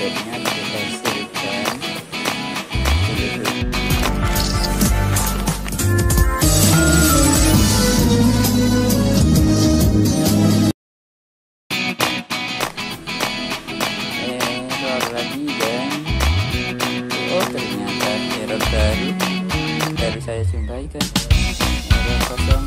akhirnya dihasilkan error lagi, dan oh ternyata error baru saya jumpai kan, error 0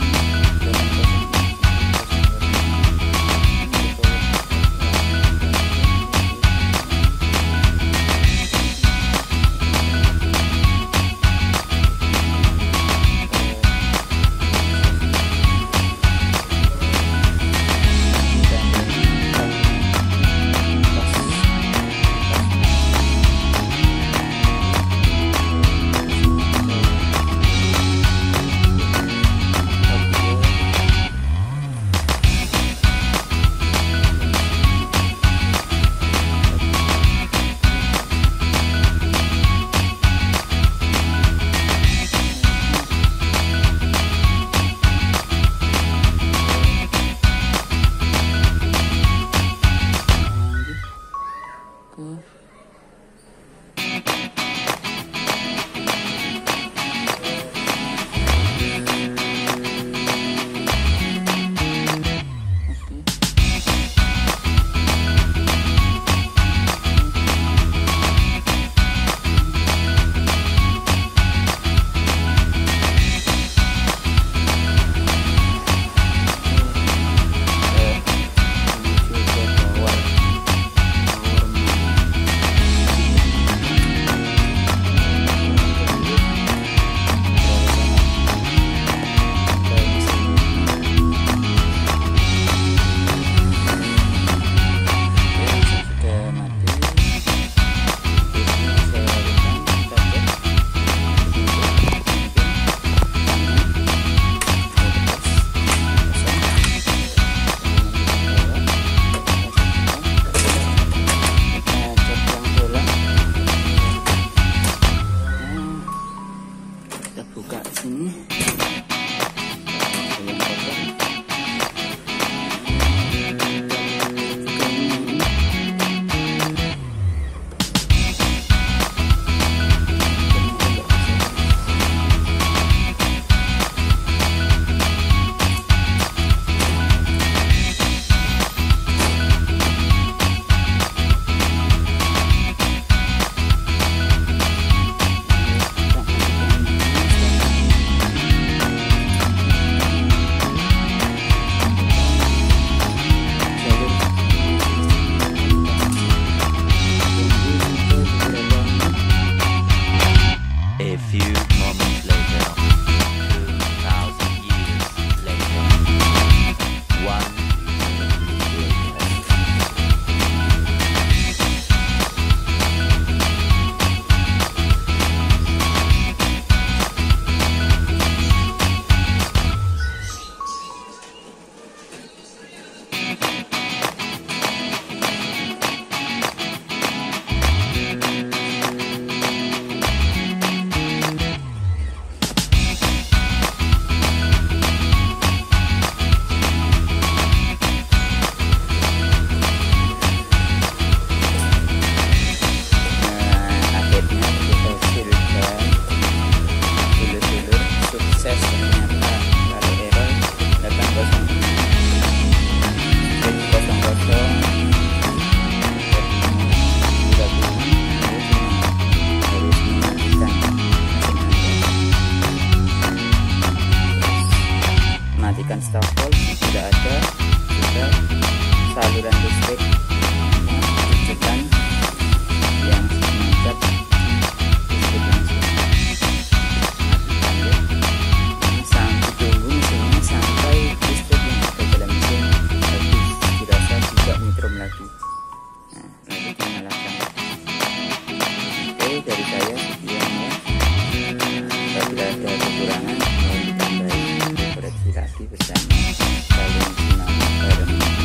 stafol tidak ada, juga saluran listrik jekan yang mengikat listrik langsung. Sampai tunggu mesinnya sampai listrik yang ada dalam mesin habis, dirasa tidak metrum lagi. Nah, lalu dinyalakan. Oke, dari saya sekian ya. Apabila ada kekurangan, mohon ditambahi, koreksi lagi bersama saling senang bareng.